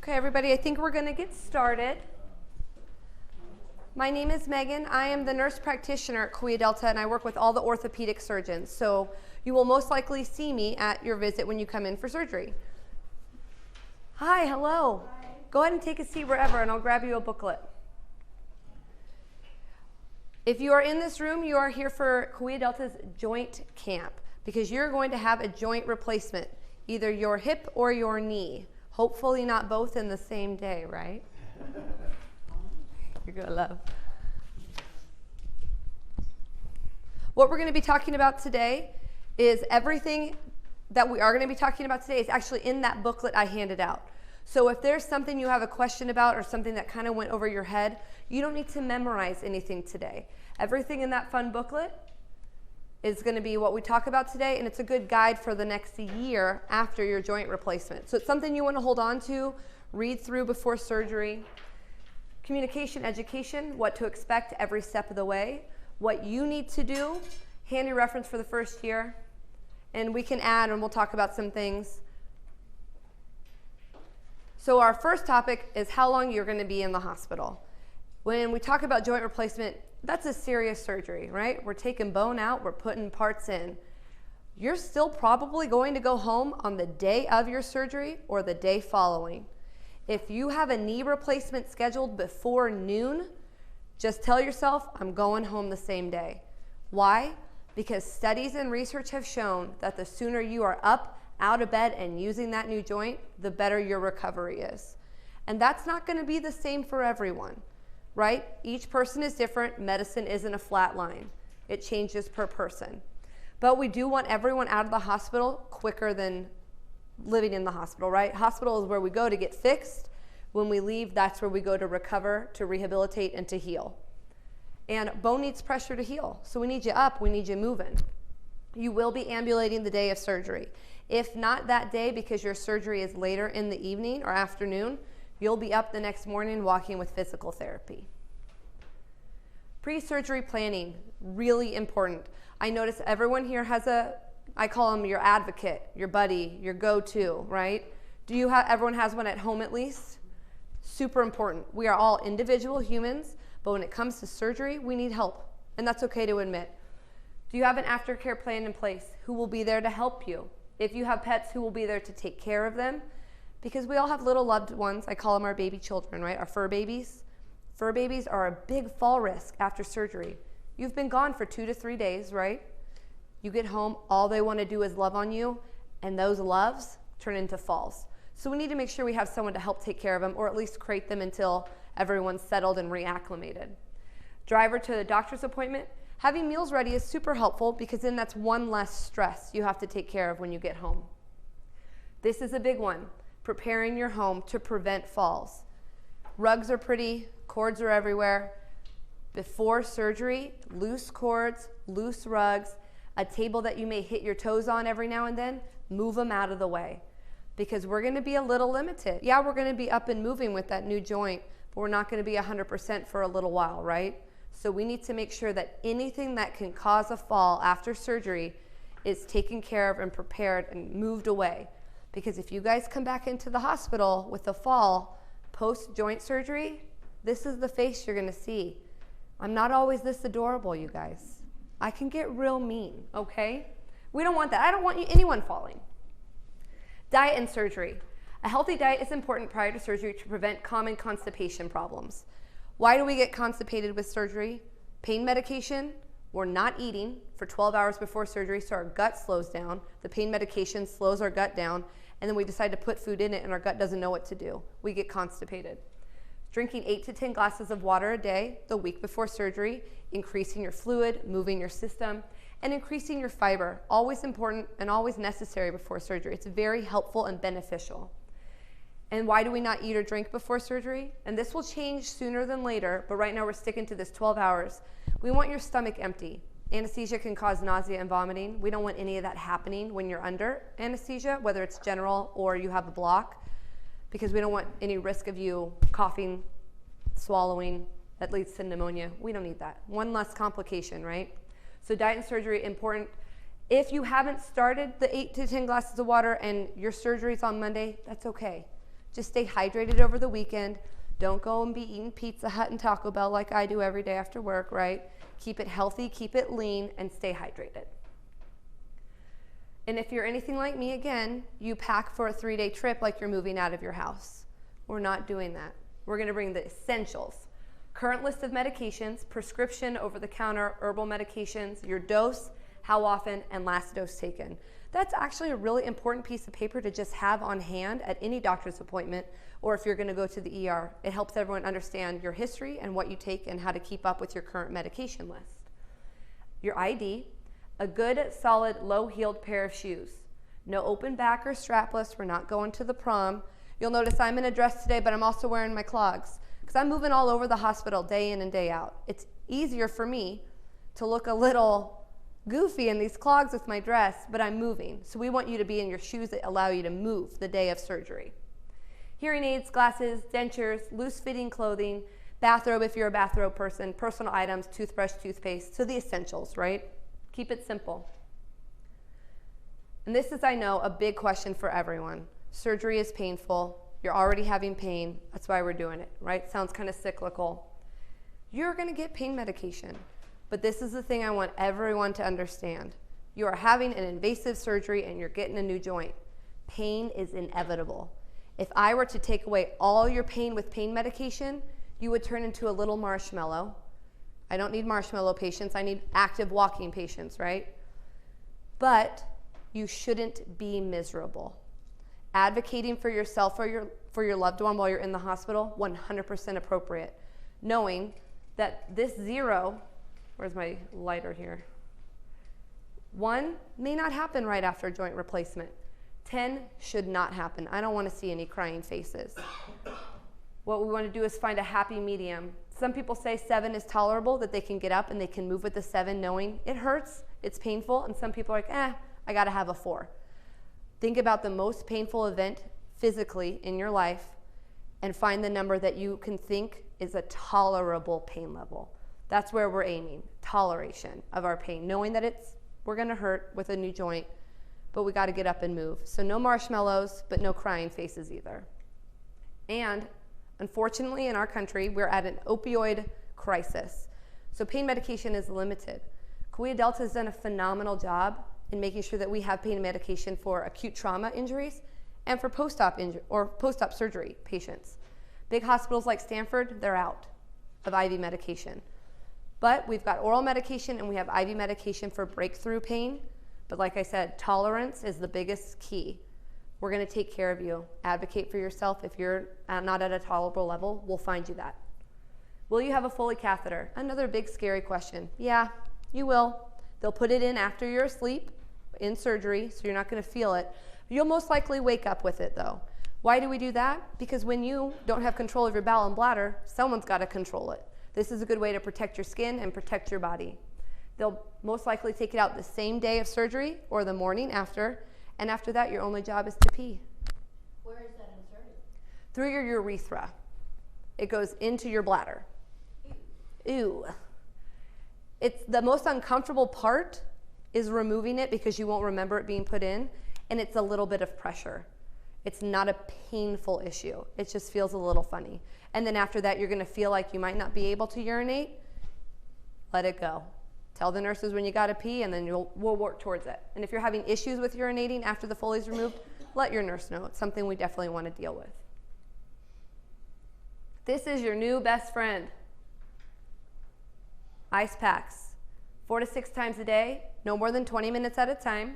Okay, everybody, I think we're going to get started. My name is Megan. I am the nurse practitioner at Kaweah Delta, and I work with all the orthopedic surgeons. So you will most likely see me at your visit when you come in for surgery. Hi, hello. Hi. Go ahead and take a seat wherever, and I'll grab you a booklet. If you are in this room, you are here for Kaweah Delta's joint camp because you're going to have a joint replacement, either your hip or your knee. Hopefully not both in the same day, right? You're gonna love. What we're gonna be talking about today is everything that we are gonna be talking about today is actually in that booklet I handed out. So if there's something you have a question about or something that kind of went over your head, you don't need to memorize anything today. Everything in that fun booklet is going to be what we talk about today, and it's a good guide for the next year after your joint replacement. So it's something you want to hold on to, read through before surgery. Communication, education, what to expect every step of the way, what you need to do, handy reference for the first year, and we can add and we'll talk about some things. So our first topic is how long you're going to be in the hospital. When we talk about joint replacement, that's a serious surgery, right? We're taking bone out, we're putting parts in. You're still probably going to go home on the day of your surgery or the day following. If you have a knee replacement scheduled before noon, just tell yourself, I'm going home the same day. Why? Because studies and research have shown that the sooner you are up, out of bed, and using that new joint, the better your recovery is. And that's not going to be the same for everyone. Right? Each person is different. Medicine isn't a flat line. It changes per person. But we do want everyone out of the hospital quicker than living in the hospital, right? Hospital is where we go to get fixed. When we leave, that's where we go to recover, to rehabilitate, and to heal. And bone needs pressure to heal. So we need you up, we need you moving. You will be ambulating the day of surgery. If not that day because your surgery is later in the evening or afternoon, you'll be up the next morning walking with physical therapy. Pre-surgery planning, really important. I notice everyone here has I call them your advocate, your buddy, your go-to, right? Everyone has one at home at least? Super important. We are all individual humans, but when it comes to surgery, we need help, and that's okay to admit. Do you have an aftercare plan in place? Who will be there to help you? If you have pets, who will be there to take care of them? Because we all have little loved ones. I call them our baby children, right? Our fur babies. Fur babies are a big fall risk after surgery. You've been gone for 2 to 3 days, right? You get home, all they want to do is love on you, and those loves turn into falls. So we need to make sure we have someone to help take care of them, or at least crate them until everyone's settled and reacclimated. Driver to the doctor's appointment. Having meals ready is super helpful because then that's one less stress you have to take care of when you get home. This is a big one. Preparing your home to prevent falls. Rugs are pretty, cords are everywhere. Before surgery, loose cords, loose rugs, a table that you may hit your toes on every now and then, move them out of the way because we're going to be a little limited. Yeah, we're going to be up and moving with that new joint, but we're not going to be 100% for a little while, right? So we need to make sure that anything that can cause a fall after surgery is taken care of and prepared and moved away. Because if you guys come back into the hospital with a fall post-joint surgery, this is the face you're going to see. I'm not always this adorable, you guys. I can get real mean, okay? We don't want that. I don't want anyone falling. Diet and surgery. A healthy diet is important prior to surgery to prevent common constipation problems. Why do we get constipated with surgery? Pain medication. We're not eating for 12 hours before surgery, so our gut slows down. The pain medication slows our gut down, and then we decide to put food in it, and our gut doesn't know what to do. We get constipated. Drinking 8 to 10 glasses of water a day the week before surgery, increasing your fluid, moving your system, and increasing your fiber. Always important and always necessary before surgery. It's very helpful and beneficial. And why do we not eat or drink before surgery? And this will change sooner than later, but right now we're sticking to this 12 hours. We want your stomach empty. Anesthesia can cause nausea and vomiting. We don't want any of that happening when you're under anesthesia, whether it's general or you have a block, because we don't want any risk of you coughing, swallowing, that leads to pneumonia. We don't need that. One less complication, right? So diet and surgery, important. If you haven't started the 8 to 10 glasses of water and your surgery's on Monday, that's okay. Just stay hydrated over the weekend. Don't go and be eating Pizza Hut and Taco Bell like I do every day after work, right? Keep it healthy, keep it lean, and stay hydrated. And if you're anything like me, again, you pack for a 3-day trip like you're moving out of your house. We're not doing that. We're going to bring the essentials. Current list of medications, prescription, over-the-counter, herbal medications, your dose, how often, and last dose taken. That's actually a really important piece of paper to just have on hand at any doctor's appointment, or if you're going to go to the ER. It helps everyone understand your history and what you take and how to keep up with your current medication list. Your ID, a good, solid, low-heeled pair of shoes. No open back or strapless. We're not going to the prom. You'll notice I'm in a dress today, but I'm also wearing my clogs because I'm moving all over the hospital day in and day out. It's easier for me to look a little goofy in these clogs with my dress, but I'm moving. So we want you to be in your shoes that allow you to move the day of surgery. Hearing aids, glasses, dentures, loose-fitting clothing, bathrobe if you're a bathrobe person, personal items, toothbrush, toothpaste. So the essentials, right? Keep it simple. And this is, I know, a big question for everyone. Surgery is painful. You're already having pain. That's why we're doing it, right? Sounds kind of cyclical. You're going to get pain medication. But this is the thing I want everyone to understand. You are having an invasive surgery and you're getting a new joint. Pain is inevitable. If I were to take away all your pain with pain medication, you would turn into a little marshmallow. I don't need marshmallow patients. I need active walking patients, right? But you shouldn't be miserable. Advocating for yourself or for your loved one while you're in the hospital, 100% appropriate. Knowing that this 0, where's my lighter here? 1 may not happen right after a joint replacement. 10 should not happen. I don't want to see any crying faces. What we want to do is find a happy medium. Some people say 7 is tolerable, that they can get up and they can move with the 7 knowing it hurts, it's painful, and some people are like, I got to have a 4. Think about the most painful event physically in your life and find the number that you can think is a tolerable pain level. That's where we're aiming, toleration of our pain, knowing that we're going to hurt with a new joint, but we got to get up and move. So no marshmallows, but no crying faces either. And unfortunately, in our country, we're at an opioid crisis. So pain medication is limited. Kaweah Delta has done a phenomenal job in making sure that we have pain medication for acute trauma injuries and for post-op surgery patients. Big hospitals like Stanford, they're out of IV medication. But we've got oral medication and we have IV medication for breakthrough pain. But like I said, tolerance is the biggest key. We're going to take care of you. Advocate for yourself. If you're not at a tolerable level, we'll find you that. Will you have a Foley catheter? Another big scary question. Yeah, you will. They'll put it in after you're asleep in surgery, so you're not going to feel it. You'll most likely wake up with it though. Why do we do that? Because when you don't have control of your bowel and bladder, someone's got to control it. This is a good way to protect your skin and protect your body. They'll most likely take it out the same day of surgery or the morning after, and after that your only job is to pee. Where is that inserted? Through your urethra. It goes into your bladder. Ew. It's the most uncomfortable part is removing it because you won't remember it being put in, and it's a little bit of pressure. It's not a painful issue. It just feels a little funny. And then after that, you're going to feel like you might not be able to urinate. Let it go. Tell the nurses when you got to pee, and then we'll work towards it. And if you're having issues with urinating after the Foley's removed, let your nurse know. It's something we definitely want to deal with. This is your new best friend. Ice packs. 4 to 6 times a day, no more than 20 minutes at a time.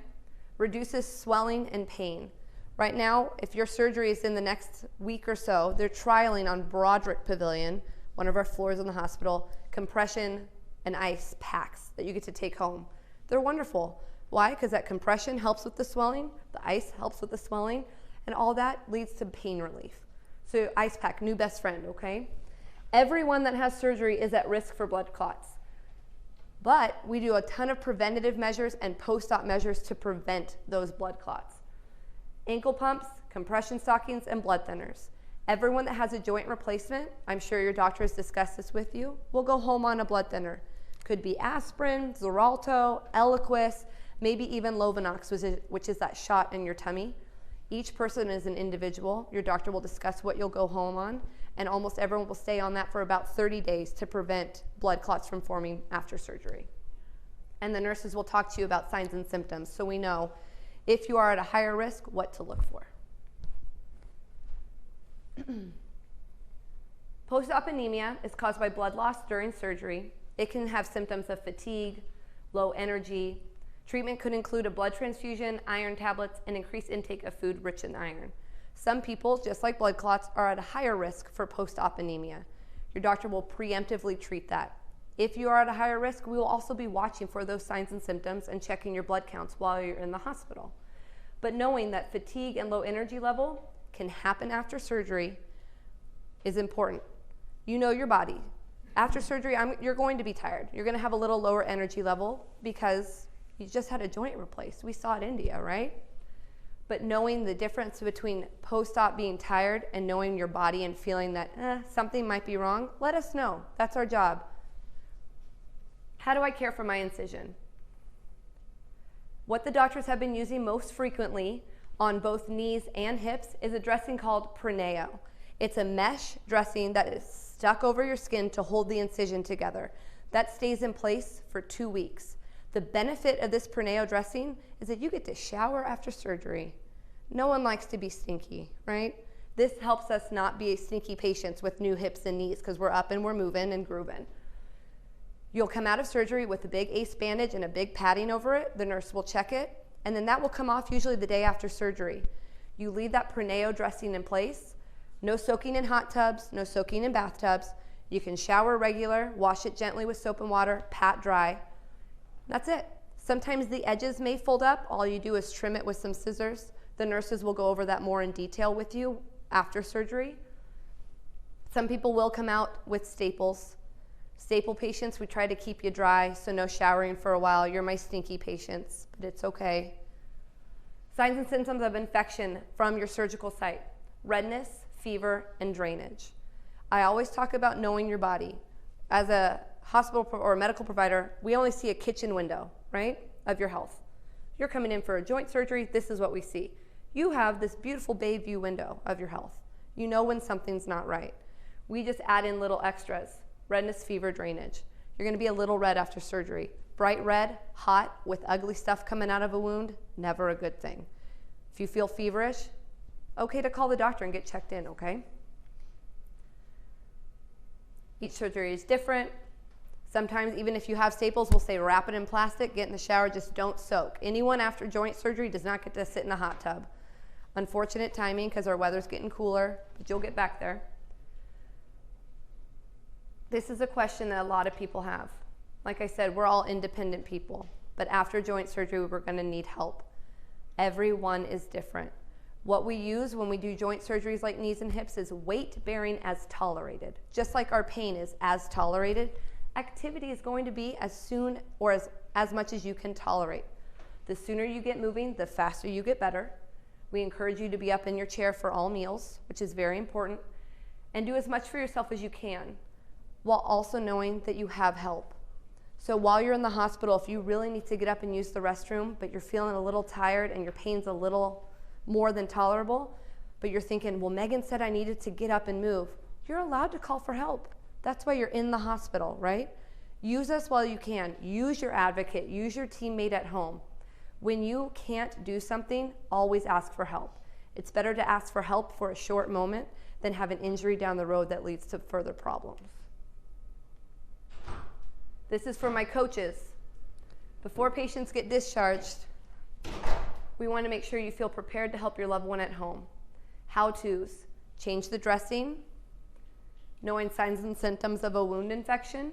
Reduces swelling and pain. Right now, if your surgery is in the next week or so, they're trialing on Broderick Pavilion, one of our floors in the hospital, compression and ice packs that you get to take home. They're wonderful. Why? Because that compression helps with the swelling, the ice helps with the swelling, and all that leads to pain relief. So ice pack, new best friend, okay? Everyone that has surgery is at risk for blood clots. But we do a ton of preventative measures and post-op measures to prevent those blood clots. Ankle pumps, compression stockings, and blood thinners. Everyone that has a joint replacement, I'm sure your doctor has discussed this with you, will go home on a blood thinner. Could be aspirin, Xarelto, Eliquis, maybe even Lovenox, which is that shot in your tummy. Each person is an individual. Your doctor will discuss what you'll go home on, and almost everyone will stay on that for about 30 days to prevent blood clots from forming after surgery. And the nurses will talk to you about signs and symptoms, so we know if you are at a higher risk, what to look for. PostOp anemia is caused by blood loss during surgery. It can have symptoms of fatigue, low energy. Treatment could include a blood transfusion, iron tablets, and increased intake of food rich in iron. Some people, just like blood clots, are at a higher risk for post-op anemia. Your doctor will preemptively treat that. If you are at a higher risk, we will also be watching for those signs and symptoms and checking your blood counts while you're in the hospital. But knowing that fatigue and low energy level can happen after surgery is important. You know your body. After surgery, you're going to be tired. You're going to have a little lower energy level because you just had a joint replaced. We saw it in India, right? But knowing the difference between post-op being tired and knowing your body and feeling that something might be wrong, let us know. That's our job. How do I care for my incision? What the doctors have been using most frequently on both knees and hips is a dressing called Proneo. It's a mesh dressing that is stuck over your skin to hold the incision together. That stays in place for 2 weeks. The benefit of this Proneo dressing is that you get to shower after surgery. No one likes to be stinky, right? This helps us not be stinky patients with new hips and knees because we're up and we're moving and grooving. You'll come out of surgery with a big ACE bandage and a big padding over it. The nurse will check it, and then that will come off usually the day after surgery. You leave that Proneo dressing in place. No soaking in hot tubs, no soaking in bathtubs. You can shower regular, wash it gently with soap and water, pat dry. That's it. Sometimes the edges may fold up. All you do is trim it with some scissors. The nurses will go over that more in detail with you after surgery. Some people will come out with staples. Staple patients, we try to keep you dry, so no showering for a while. You're my stinky patients, but it's okay. Signs and symptoms of infection from your surgical site: redness, fever, and drainage. I always talk about knowing your body. As a hospital or a medical provider, we only see a kitchen window, right, of your health. You're coming in for a joint surgery, this is what we see. You have this beautiful bay view window of your health. You know when something's not right. We just add in little extras: redness, fever, drainage. You're gonna be a little red after surgery. Bright red, hot, with ugly stuff coming out of a wound, never a good thing. If you feel feverish, okay to call the doctor and get checked in, okay? Each surgery is different. Sometimes even if you have staples, we'll say wrap it in plastic, get in the shower, just don't soak. Anyone after joint surgery does not get to sit in a hot tub. Unfortunate timing because our weather's getting cooler, but you'll get back there. This is a question that a lot of people have. Like I said, we're all independent people, but after joint surgery, we're gonna need help. Everyone is different. What we use when we do joint surgeries like knees and hips is weight bearing as tolerated. Just like our pain is as tolerated, activity is going to be as soon or as much as you can tolerate. The sooner you get moving, the faster you get better. We encourage you to be up in your chair for all meals, which is very important, and do as much for yourself as you can, while also knowing that you have help. So while you're in the hospital, if you really need to get up and use the restroom, but you're feeling a little tired and your pain's a little more than tolerable, but you're thinking, well, Megan said I needed to get up and move, you're allowed to call for help. That's why you're in the hospital, right? Use us while you can. Use your advocate. Use your teammate at home. When you can't do something, always ask for help. It's better to ask for help for a short moment than have an injury down the road that leads to further problems. This is for my coaches. Before patients get discharged, we want to make sure you feel prepared to help your loved one at home. How-tos: change the dressing, knowing signs and symptoms of a wound infection,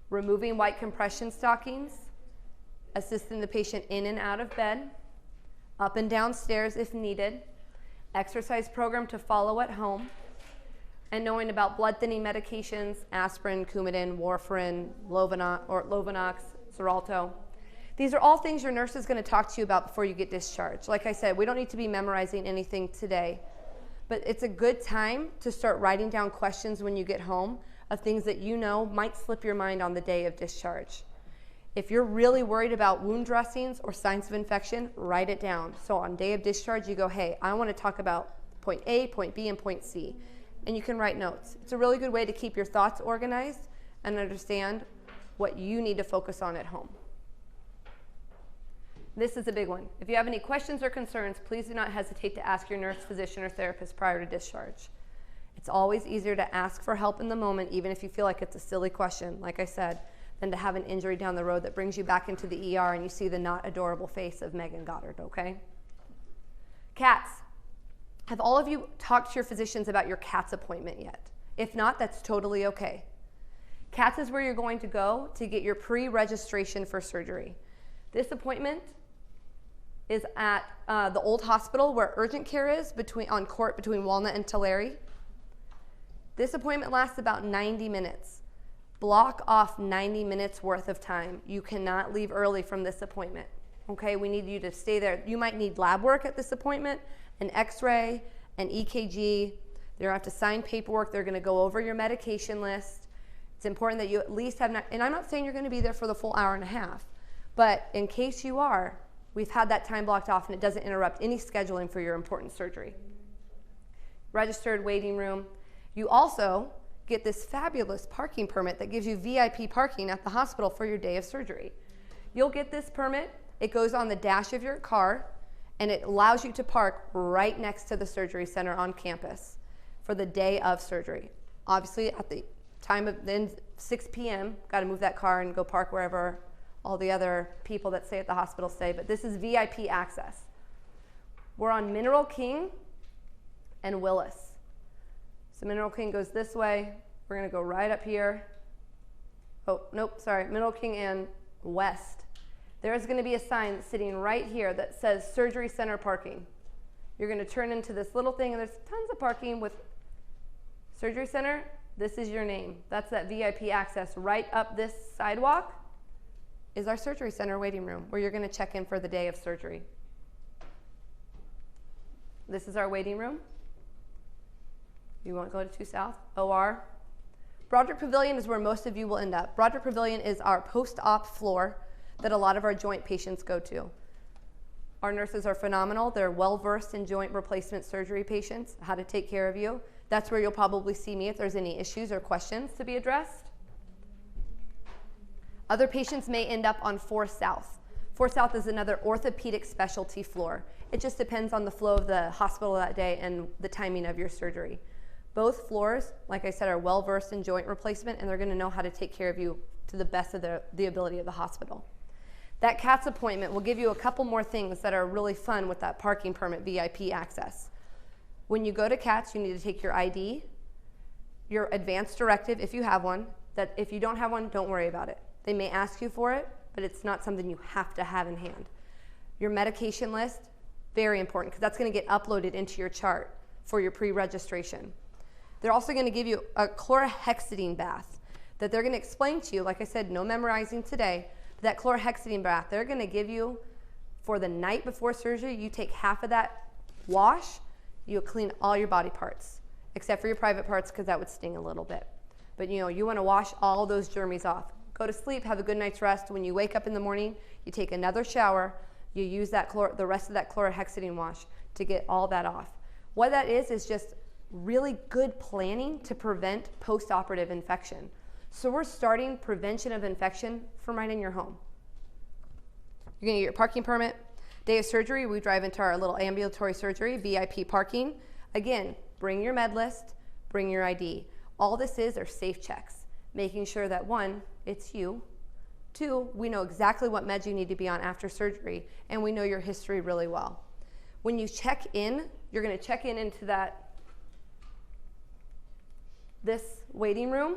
removing white compression stockings, assisting the patient in and out of bed, up and down stairs if needed, exercise program to follow at home, and knowing about blood thinning medications: aspirin, Coumadin, warfarin, Lovenox, Xarelto. These are all things your nurse is going to talk to you about before you get discharged. Like I said, we don't need to be memorizing anything today, but it's a good time to start writing down questions when you get home of things that you know might slip your mind on the day of discharge. If you're really worried about wound dressings or signs of infection, write it down. So on day of discharge, you go, hey, I want to talk about point A, point B, and point C. And you can write notes. It's a really good way to keep your thoughts organized and understand what you need to focus on at home. This is a big one. If you have any questions or concerns, please do not hesitate to ask your nurse, physician, or therapist prior to discharge. It's always easier to ask for help in the moment, even if you feel like it's a silly question, like I said, than to have an injury down the road that brings you back into the ER and you see the not adorable face of Megan Goddard, okay? CATS. Have all of you talked to your physicians about your CATS appointment yet? If not, that's totally okay. CATS is where you're going to go to get your pre-registration for surgery. This appointment is at the old hospital where urgent care is on Court between Walnut and Tulare. This appointment lasts about 90 minutes. Block off 90 minutes worth of time. You cannot leave early from this appointment. Okay, we need you to stay there. You might need lab work at this appointment, an x-ray, an EKG. They're going to have to sign paperwork. They're going to go over your medication list. It's important that you at least have, and I'm not saying you're going to be there for the full hour and a half, but in case you are, we've had that time blocked off and it doesn't interrupt any scheduling for your important surgery. Registered waiting room. You also get this fabulous parking permit that gives you VIP parking at the hospital for your day of surgery. You'll get this permit. It goes on the dash of your car, and it allows you to park right next to the surgery center on campus for the day of surgery. Obviously, at the time of then 6 p.m., got to move that car and go park wherever all the other people that stay at the hospital stay, but this is VIP access. We're on Mineral King and Willis. So Mineral King goes this way. We're going to go right up here. Oh, nope, sorry, Mineral King and West. There is going to be a sign sitting right here that says Surgery Center Parking. You're going to turn into this little thing, and there's tons of parking with Surgery Center. This is your name. That's that VIP access. Right up this sidewalk is our Surgery Center waiting room where you're going to check in for the day of surgery. This is our waiting room. You won't go to 2 South, OR. Broderick Pavilion is where most of you will end up. Broderick Pavilion is our post-op floor that a lot of our joint patients go to. Our nurses are phenomenal. They're well-versed in joint replacement surgery patients, how to take care of you. That's where you'll probably see me if there's any issues or questions to be addressed. Other patients may end up on 4 South. 4 South is another orthopedic specialty floor. It just depends on the flow of the hospital that day and the timing of your surgery. Both floors, like I said, are well-versed in joint replacement, and they're going to know how to take care of you to the best of the ability of the hospital. That CATS appointment will give you a couple more things that are really fun with that parking permit VIP access. When you go to CATS, you need to take your ID, your advance directive if you have one. That if you don't have one, don't worry about it. They may ask you for it, but it's not something you have to have in hand. Your medication list, very important, because that's going to get uploaded into your chart for your pre-registration. They're also going to give you a chlorhexidine bath that they're going to explain to you. Like I said, no memorizing today. That chlorhexidine bath, they're going to give you for the night before surgery. You take half of that wash, you'll clean all your body parts, except for your private parts, because that would sting a little bit. But you want to wash all those germs off. Go to sleep, have a good night's rest. When you wake up in the morning, you take another shower, you use the rest of that chlorhexidine wash to get all that off. What that is just really good planning to prevent post-operative infection. So we're starting prevention of infection from right in your home. You're going to get your parking permit. Day of surgery, we drive into our little ambulatory surgery, VIP parking. Again, bring your med list, bring your ID. All this are safe checks, making sure that 1, it's you. 2, we know exactly what meds you need to be on after surgery, and we know your history really well. When you check in, you're going to check in into this waiting room.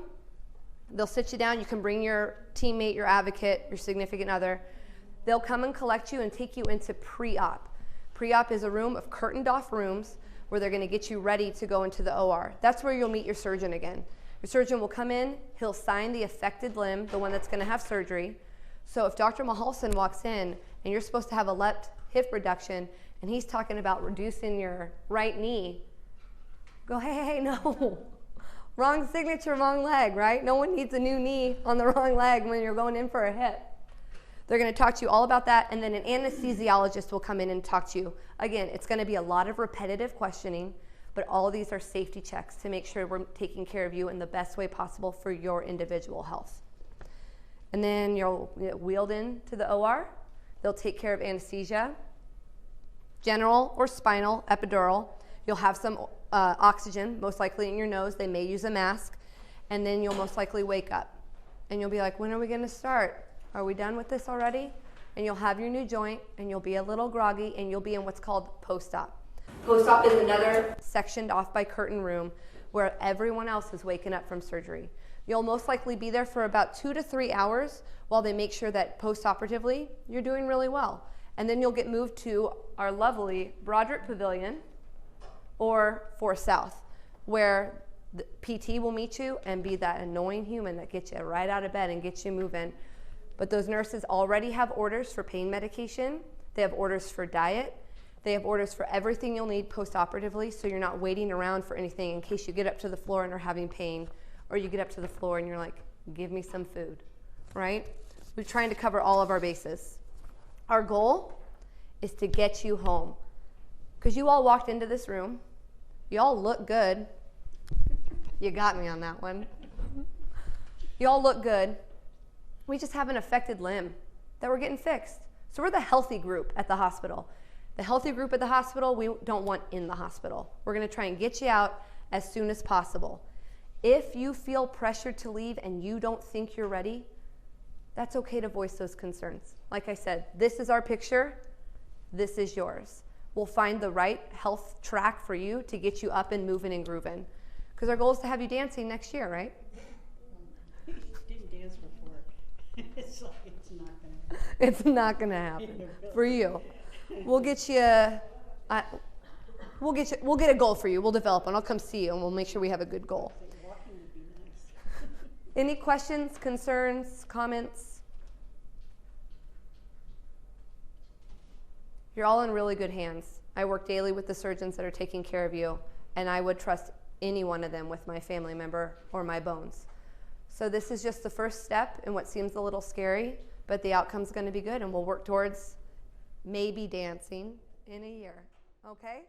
They'll sit you down. You can bring your teammate, your advocate, your significant other. They'll come and collect you and take you into pre-op. Pre-op is a room of curtained off rooms where they're going to get you ready to go into the OR. That's where you'll meet your surgeon again. Your surgeon will come in. He'll sign the affected limb, the one that's going to have surgery. So if Dr. Mahalson walks in and you're supposed to have a left hip reduction and he's talking about reducing your right knee, go, hey, no. Wrong signature, wrong leg, right? No one needs a new knee on the wrong leg when you're going in for a hip. They're going to talk to you all about that, and then an anesthesiologist will come in and talk to you. Again, it's going to be a lot of repetitive questioning, but all of these are safety checks to make sure we're taking care of you in the best way possible for your individual health. And then you'll get wheeled into the OR. They'll take care of anesthesia, general or spinal, epidural. You'll have some oxygen, most likely in your nose. They may use a mask. And then you'll most likely wake up. And you'll be like, when are we going to start? Are we done with this already? And you'll have your new joint, and you'll be a little groggy, and you'll be in what's called post-op. Post-op is another sectioned off by curtain room where everyone else is waking up from surgery. You'll most likely be there for about 2 to 3 hours while they make sure that post-operatively you're doing really well. And then you'll get moved to our lovely Broderick Pavilion or 4 South, where the PT will meet you and be that annoying human that gets you right out of bed and gets you moving. But those nurses already have orders for pain medication. They have orders for diet. They have orders for everything you'll need post-operatively, so you're not waiting around for anything in case you get up to the floor and are having pain, or you get up to the floor and you're like, give me some food, right? We're trying to cover all of our bases. Our goal is to get you home. Because you all walked into this room. You all look good. You got me on that one. You all look good. We just have an affected limb that we're getting fixed. So we're the healthy group at the hospital. The healthy group at the hospital, we don't want in the hospital. We're going to try and get you out as soon as possible. If you feel pressured to leave and you don't think you're ready, that's okay to voice those concerns. Like I said, this is our picture. This is yours. We'll find the right health track for you to get you up and moving and grooving. Because our goal is to have you dancing next year, right? You didn't dance before. It's like it's not going to happen. It's not going to happen for you. We'll get you, we'll get a goal for you. We'll develop one. I'll come see you and we'll make sure we have a good goal. Walking would be nice. Any questions, concerns, comments? You're all in really good hands. I work daily with the surgeons that are taking care of you, and I would trust any one of them with my family member or my bones. So this is just the first step in what seems a little scary, but the outcome's going to be good, and we'll work towards maybe dancing in a year. Okay?